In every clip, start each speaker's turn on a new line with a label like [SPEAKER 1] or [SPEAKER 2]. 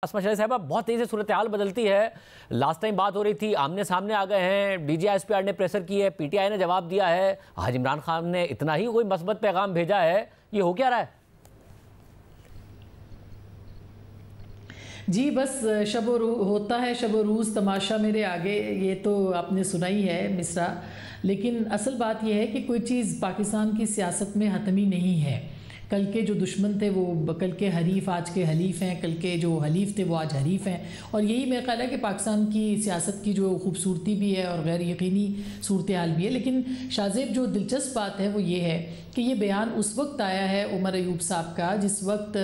[SPEAKER 1] असमा शरीफ साहब, बहुत तेजी से सूरत हाल बदलती है। लास्ट टाइम बात हो रही थी, आमने सामने आ गए हैं, DGISPR ने प्रेशर की है, PTI ने जवाब दिया है, आज इमरान खान ने इतना ही कोई मस्बत पैगाम भेजा है, ये हो क्या रहा है?
[SPEAKER 2] जी बस होता है शब रोज़ तमाशा मेरे आगे, ये तो आपने सुना ही है मिसरा। लेकिन असल बात यह है कि कोई चीज़ पाकिस्तान की सियासत में हतमी नहीं है। कल के जो दुश्मन थे वो कल के हरीफ आज के हलीफ हैं, कल के जो हलीफ थे वो आज हरीफ हैं। और यही मेरा ख्याल है कि पाकिस्तान की सियासत की जो खूबसूरती भी है और गैर यकीनी सूरत हाल भी है। लेकिन शाहजेब, जो दिलचस्प बात है वो ये है कि ये बयान उस वक्त आया है उमर अयूब साहब का जिस वक्त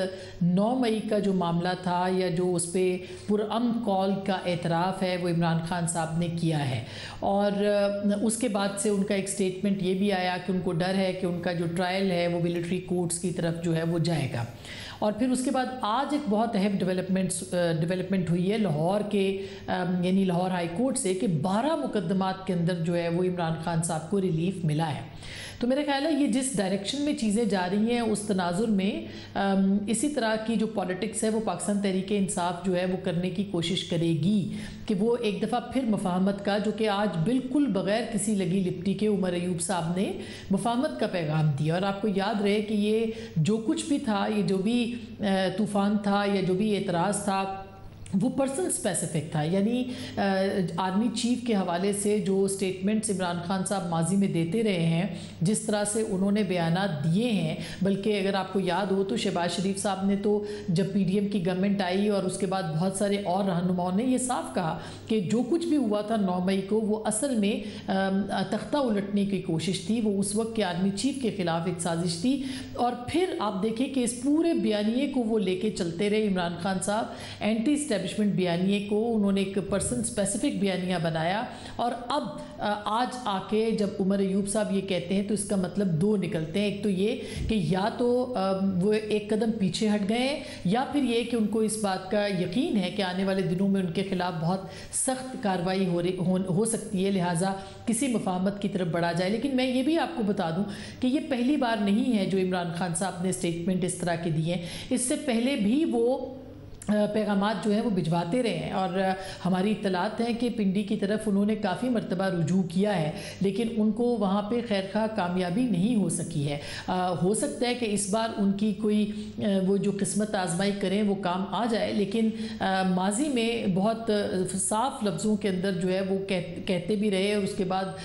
[SPEAKER 2] 9 मई का जो मामला था या जो उस पर पुरअमन कॉल का एतराफ़ है वो इमरान खान साहब ने किया है। और उसके बाद से उनका एक स्टेटमेंट ये भी आया कि उनको डर है कि उनका जो ट्रायल है वो मिलिट्री कोर्ट्स की तरफ जो है वो जाएगा। और फिर उसके बाद आज एक बहुत अहम डेवलपमेंट हुई है लाहौर के यानी लाहौर हाई कोर्ट से कि 12 मुकदमात के अंदर जो है वो इमरान खान साहब को रिलीफ मिला है। तो मेरा ख्याल है ये जिस डायरेक्शन में चीज़ें जा रही हैं उस तनाजुर में इसी तरह की जो पॉलिटिक्स है वो पाकिस्तान तहरीक-ए-इंसाफ जो है वो करने की कोशिश करेगी कि वो एक दफ़ा फिर मुफाहमत का, जो कि आज बिल्कुल बग़ैर किसी लगी लिपटी के उमर अयूब साहब ने मुफाहमत का पैगाम दिया। और आपको याद रहे कि ये जो कुछ भी था, ये जो भी तूफ़ान था या जो भी एतराज़ था वो पर्सन स्पेसिफिक था। यानी आर्मी चीफ के हवाले से जो स्टेटमेंट्स इमरान खान साहब माजी में देते रहे हैं, जिस तरह से उन्होंने बयानात दिए हैं, बल्कि अगर आपको याद हो तो शहबाज शरीफ साहब ने तो जब PDM की गवर्नमेंट आई और उसके बाद बहुत सारे और रहनुमाओं ने ये साफ कहा कि जो कुछ भी हुआ था 9 मई को वो असल में तख्ता उलटने की कोशिश थी, वो उस वक्त के आर्मी चीफ के ख़िलाफ़ एक साजिश थी। और फिर आप देखें कि इस पूरे बयानिए को वो लेके चलते रहे इमरान खान साहब। एंटी एस्टेब्लिशमेंट बयानिए को उन्होंने एक पर्सन स्पेसिफिक बयानिया बनाया। और अब आज आके जब उमर अयूब साहब ये कहते हैं तो इसका मतलब दो निकलते हैं। एक तो ये कि या तो वो एक कदम पीछे हट गए हैं, या फिर ये कि उनको इस बात का यकीन है कि आने वाले दिनों में उनके खिलाफ बहुत सख्त कार्रवाई हो सकती है, लिहाजा किसी मुफाहमत की तरफ बढ़ा जाए। लेकिन मैं ये भी आपको बता दूं कि ये पहली बार नहीं है जो इमरान खान साहब ने स्टेटमेंट इस तरह के दिए हैं। इससे पहले भी वो पैगामात जो है वो भिजवाते रहे हैं। और हमारी इत्तलात हैं कि पिंडी की तरफ उन्होंने काफ़ी मरतबा रुजू किया है, लेकिन उनको वहाँ पे खैरखा कामयाबी नहीं हो सकी है। हो सकता है कि इस बार उनकी कोई वो जो किस्मत आजमाई करें वो काम आ जाए। लेकिन माजी में बहुत साफ लफ्ज़ों के अंदर जो है वो कहते भी रहे और उसके बाद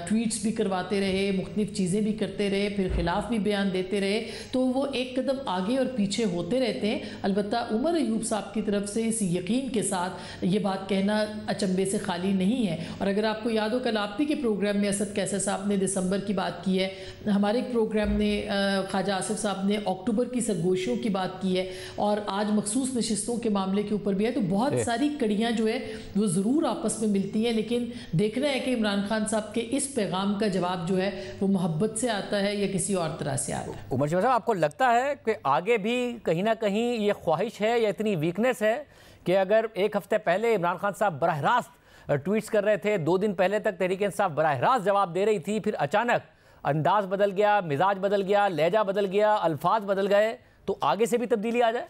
[SPEAKER 2] ट्वीट्स भी करवाते रहे, मुख्तलिफ़ चीज़ें भी करते रहे, फिर ख़िलाफ़ भी बयान देते रहे। तो वो एक कदम आगे और पीछे होते रहते हैं। अलबत्ता उमर अयूब साहब की तरफ से इस यकीन के साथ ये बात कहना अचंभे से खाली नहीं है। और अगर आपको याद हो कल आप ही के प्रोग्राम में असद कैसर साहब ने दिसंबर की बात की है, हमारे एक प्रोग्राम में ख्वाजा आसिफ साहब ने अक्टूबर की सरगोशियों की बात की है, और आज मखसूस नशिस्तों के मामले के ऊपर भी है। तो बहुत सारी कड़ियाँ जो है वो ज़रूर आपस में मिलती हैं, लेकिन देखना है कि इमरान खान साहब के इस पैगाम का जवाब जो है वो मोहब्बत से आता है या किसी और तरह से आता है।
[SPEAKER 1] उमर साहब, आपको लगता है कि आगे भी कहीं ना कहीं ये ख्वाहिश है या इतनी वीकनेस है कि अगर एक हफ्ते पहले इमरान खान साहब बराह रास्त ट्वीट्स कर रहे थे, 2 दिन पहले तक तहरीक इंसाफ बराह रास्त जवाब दे रही थी, फिर अचानक अंदाज बदल गया, मिजाज बदल गया, लहजा बदल गया, अल्फाज बदल गए, तो आगे से भी तब्दीली आ जाए?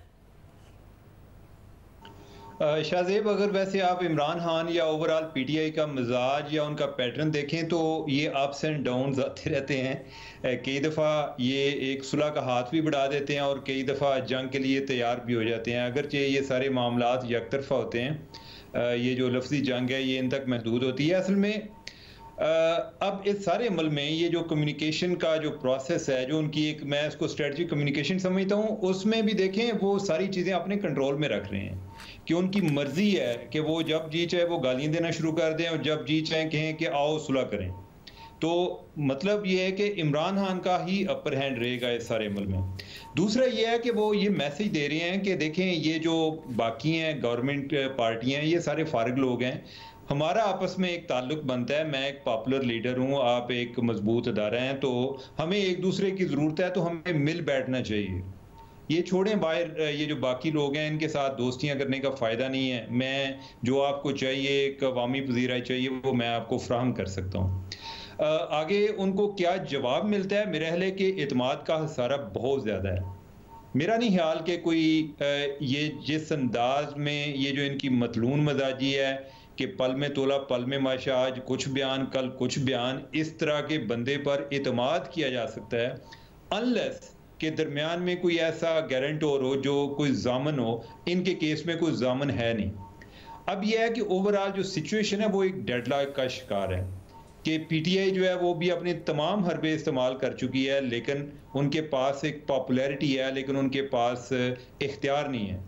[SPEAKER 3] शाहजेब, अगर वैसे आप इमरान खान या ओवरऑल PTI का मिजाज या उनका पैटर्न देखें तो ये अप्स एंड डाउन्स आते रहते हैं। कई दफ़ा ये एक सुलह का हाथ भी बढ़ा देते हैं और कई दफ़ा जंग के लिए तैयार भी हो जाते हैं। अगरचे ये सारे मामलात यकतरफा होते हैं, ये जो लफ्ज़ी जंग है ये इन तक महदूद होती है। असल में अब इस सारे अमल में ये जो कम्युनिकेशन का जो प्रोसेस है, जो उनकी एक, मैं इसको स्ट्रेटजी कम्युनिकेशन समझता हूँ, उसमें भी देखें वो सारी चीज़ें अपने कंट्रोल में रख रहे हैं कि उनकी मर्जी है कि वो जब जी चाहे वो गालियाँ देना शुरू कर दें और जब जी चाहे कहें कि आओ सुलह करें। तो मतलब ये है कि इमरान खान का ही अपर हैंड रहेगा इस सारे अमल में। दूसरा ये है कि वो ये मैसेज दे रहे हैं कि देखें ये जो बाकी हैं गवर्नमेंट पार्टियां, ये सारे फारिग लोग हैं, हमारा आपस में एक ताल्लुक बनता है, मैं एक पॉपुलर लीडर हूँ, आप एक मजबूत अदारा हैं, तो हमें एक दूसरे की ज़रूरत है, तो हमें मिल बैठना चाहिए। ये छोड़ें बाहर, ये जो बाकी लोग हैं इनके साथ दोस्तियां करने का फ़ायदा नहीं है। मैं जो आपको चाहिए, एक अवामी पजीराई चाहिए, वो मैं आपको फ्राहम कर सकता हूँ। आगे उनको क्या जवाब मिलता है, मेरे ख्याल है कि एतमाद का खसारा बहुत ज़्यादा है। मेरा नहीं ख्याल कि कोई ये जिस अंदाज में ये जो इनकी मतलून मजाजी है कि पल में तोला पल में माशा, आज कुछ बयान कल कुछ बयान, इस तरह के बंदे पर एतमाद किया जा सकता है अनलेस के दरमियान में कोई ऐसा गारंटर हो जो कोई जामन हो। इनके केस में कोई जामन है नहीं। अब यह है कि ओवरऑल जो सिचुएशन है वो एक डेडलॉक का शिकार है कि पीटीआई जो है वो भी अपने तमाम हरबे इस्तेमाल कर चुकी है, लेकिन उनके पास एक पॉपुलैरिटी है लेकिन उनके पास इख्तियार नहीं है।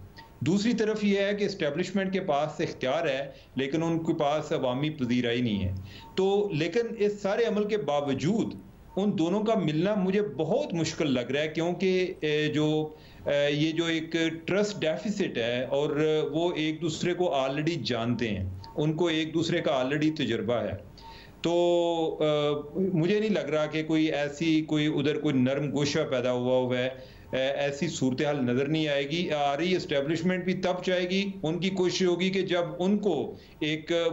[SPEAKER 3] दूसरी तरफ यह है कि इस्टेब्लिशमेंट के पास इख्तियार है लेकिन उनके पास अवामी पजीराई नहीं है। तो लेकिन इस सारे अमल के बावजूद उन दोनों का मिलना मुझे बहुत मुश्किल लग रहा है, क्योंकि जो ये जो एक ट्रस्ट डेफिसिट है और वो एक दूसरे को ऑलरेडी जानते हैं, उनको एक दूसरे का ऑलरेडी तजुर्बा है। तो मुझे नहीं लग रहा कि कोई ऐसी कोई उधर कोई नरम गोशा पैदा हुआ है, ऐसी सूरत हाल नजर नहीं आएगी। आ रही एस्टेब्लिशमेंट भी तब चाहेगी, उनकी कोशिश होगी कि जब उनको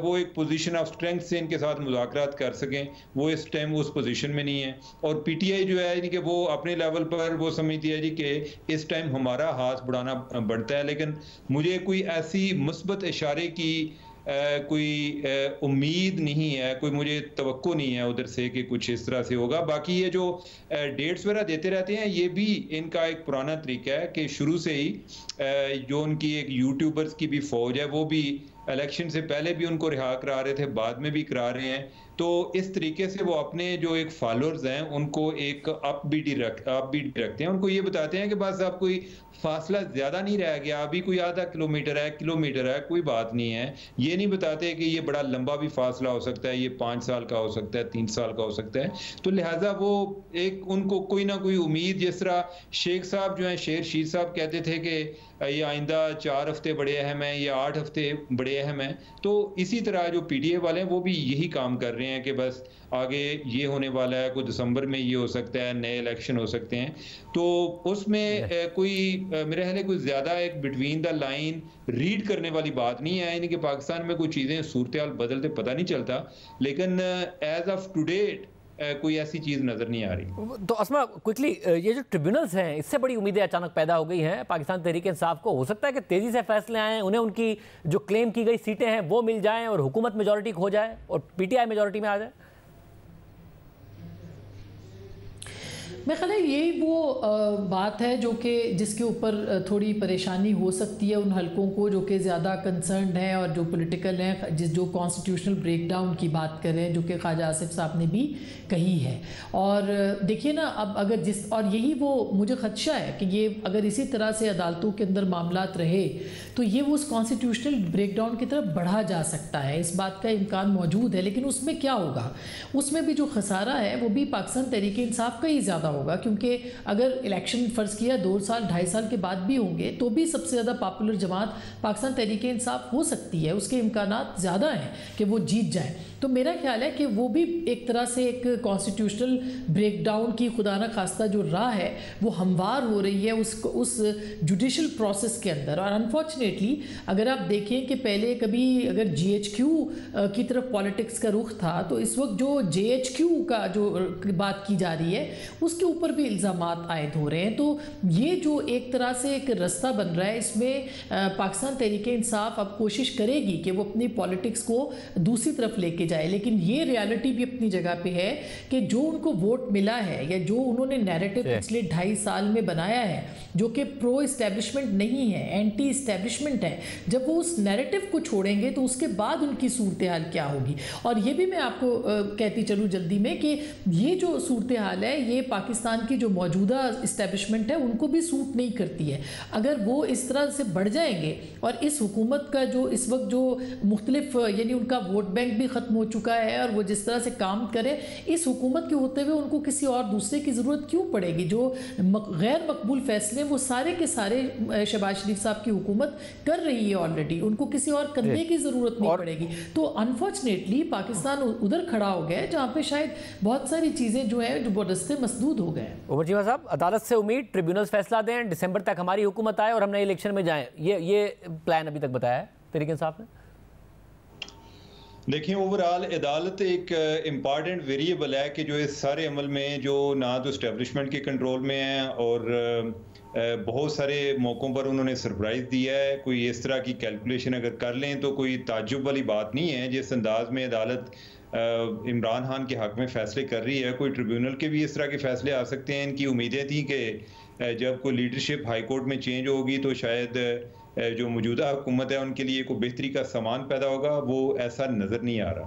[SPEAKER 3] वो एक पोजीशन ऑफ स्ट्रेंथ से इनके साथ मुज़ाकरात कर सकें। वो इस टाइम उस पोजीशन में नहीं है और पीटीआई जो है कि वो अपने लेवल पर वो समझती है जी कि इस टाइम हमारा हाथ बढ़ाना बढ़ता है, लेकिन मुझे कोई ऐसी मुस्बत इशारे की कोई उम्मीद नहीं है, कोई मुझे तवक्को नहीं है उधर से कि कुछ इस तरह से होगा। बाकी ये जो डेट्स वगैरह देते रहते हैं ये भी इनका एक पुराना तरीका है कि शुरू से ही जो उनकी एक यूट्यूबर्स की भी फौज है वो भी इलेक्शन से पहले भी उनको रिहा करा रहे थे, बाद में भी करा रहे हैं। तो इस तरीके से वो अपने जो एक फॉलोअर्स हैं उनको एक अपबीट रखते हैं, उनको ये बताते हैं कि बस अब कोई फासला ज्यादा नहीं रह गया, अभी कोई आधा किलोमीटर है, कोई बात नहीं है। ये नहीं बताते कि ये बड़ा लंबा भी फासला हो सकता है, ये 5 साल का हो सकता है, 3 साल का हो सकता है। तो लिहाजा वो एक उनको कोई ना कोई उम्मीद, जिस तरह शेख साहब जो हैं, शेर शीर साहब कहते थे कि ये आइंदा 4 हफ्ते बड़े अहम हैं या 8 हफ्ते बड़े अहम हैं, तो इसी तरह जो पीटीआई वाले हैं वो भी यही काम कर रहे हैं कि बस आगे ये होने वाला है, कोई दिसंबर में ये हो सकता है, नए इलेक्शन हो सकते हैं। तो उसमें कोई मेरे ख्याल कोई ज्यादा एक बिटवीन द लाइन रीड करने वाली बात नहीं है। यानी कि पाकिस्तान में कोई चीजें सूरत हाल बदलते पता नहीं चलता, लेकिन एज ऑफ टुडे कोई ऐसी चीज नजर नहीं आ रही।
[SPEAKER 1] तो अस्मा क्विकली, ये जो ट्रिब्यूनल्स हैं इससे बड़ी उम्मीदें अचानक पैदा हो गई हैं पाकिस्तान तहरीक इंसाफ को। हो सकता है कि तेजी से फैसले आएँ, उन्हें उनकी जो क्लेम की गई सीटें हैं वो मिल जाएं और हुकूमत मेजॉरिटी खो जाए और पीटीआई मेजॉरिटी में आ जाए।
[SPEAKER 2] मेरा ख्याल है यही वो बात है जो कि जिसके ऊपर थोड़ी परेशानी हो सकती है उन हलकों को जो कि ज़्यादा कंसर्न्ड हैं और जो पॉलिटिकल हैं, जो कॉन्स्टिट्यूशनल ब्रेकडाउन की बात कर रहे हैं, जो कि ख्वाजा आसिफ साहब ने भी कही है। और देखिए ना, अब अगर और यही वो मुझे खदशा है कि ये अगर इसी तरह से अदालतों के अंदर मामलात रहे तो ये वो उस कॉन्स्टिट्यूशनल ब्रेकडाउन की तरफ बढ़ा जा सकता है। इस बात का इम्कान मौजूद है, लेकिन उसमें क्या होगा, उसमें भी जो खसारा है वो भी पाकिस्तान तहरीक इंसाफ का ही ज़्यादा होगा, क्योंकि अगर इलेक्शन फ़र्ज़ किया 2 साल 2.5 साल के बाद भी होंगे तो भी सबसे ज़्यादा पॉपुलर जमात पाकिस्तान तहरीक इंसाफ हो सकती है, उसके इम्कानात ज़्यादा हैं कि वो जीत जाए। तो मेरा ख्याल है कि वो भी एक तरह से एक कॉन्स्टिट्यूशनल ब्रेकडाउन की खुदा न खास्ता जो राह है वो हमवार हो रही है उस जुडिशल प्रोसेस के अंदर। और अनफॉर्चुनेटली अगर आप देखें कि पहले कभी अगर GHQ की तरफ पॉलिटिक्स का रुख था, तो इस वक्त जो JHQ का जो बात की जा रही है उसके ऊपर भी इल्ज़ामात आयद हो रहे हैं। तो ये जो एक तरह से एक रास्ता बन रहा है, इसमें पाकिस्तान तहरीक इंसाफ अब कोशिश करेगी कि वो अपनी पॉलिटिक्स को दूसरी तरफ लेके जाए, लेकिन ये रियलिटी भी अपनी जगह पे है कि जो उनको वोट मिला है या जो उन्होंने नैरेटिव पिछले 2.5 साल में बनाया है जो कि प्रो इस्टेब्लिशमेंट नहीं है, एंटी इस्टेब्लिशमेंट है, जब वो उस नैरेटिव को छोड़ेंगे तो उसके बाद उनकी सूरत हाल क्या होगी। और ये भी मैं आपको कहती चलूँ जल्दी में कि ये जो सूरत हाल है ये पाकिस्तान की जो मौजूदा इस्टेब्लिशमेंट है उनको भी सूट नहीं करती है। अगर वो इस तरह से बढ़ जाएंगे और इस हुकूमत का जो इस वक्त जो मुख्तलिफ यानी उनका वोट बैंक भी ख़त्म हो चुका है और वो जिस तरह से काम करे, इस हुकूमत के होते हुए उनको किसी और दूसरे की ज़रूरत क्यों पड़ेगी। जो गैर मकबूल फैसले वो सारे के सारे शहबाज शरीफ साहब की हुकूमत कर रही है ऑलरेडी, उनको किसी और करने की ज़रूरत नहीं पड़ेगी। तो अनफॉर्चुनेटली पाकिस्तान उधर खड़ा हो गया है जहाँ पे शायद बहुत सारी चीज़ें जो है जो रस्ते मसदूद हो गए।
[SPEAKER 1] उमर चीमा साहब, अदालत से उम्मीद ट्रिब्यूनल्स फैसला दें, दिसंबर तक हमारी हुकूमत आए और हम नए इलेक्शन में जाएं, ये प्लान अभी तक बताया है तहरीक इंसाफ ने।
[SPEAKER 3] देखिए, ओवरऑल अदालत एक इम्पॉर्टेंट वेरिएबल है कि जो इस सारे अमल में जो ना तो इस्टेब्लिशमेंट के कंट्रोल में है और बहुत सारे मौक़ों पर उन्होंने सरप्राइज़ दिया है। कोई इस तरह की कैलकुलेशन अगर कर लें तो कोई ताज्जुब वाली बात नहीं है। जिस अंदाज़ में अदालत इमरान खान के हक़ में फ़ैसले कर रही है, कोई ट्रिब्यूनल के भी इस तरह के फ़ैसले आ सकते हैं। इनकी उम्मीदें थी कि जब कोई लीडरशिप हाई कोर्ट में चेंज होगी तो शायद जो मौजूदा हुकूमत है उनके लिए कोई बेहतरी का सामान पैदा होगा, वो ऐसा नज़र नहीं आ रहा।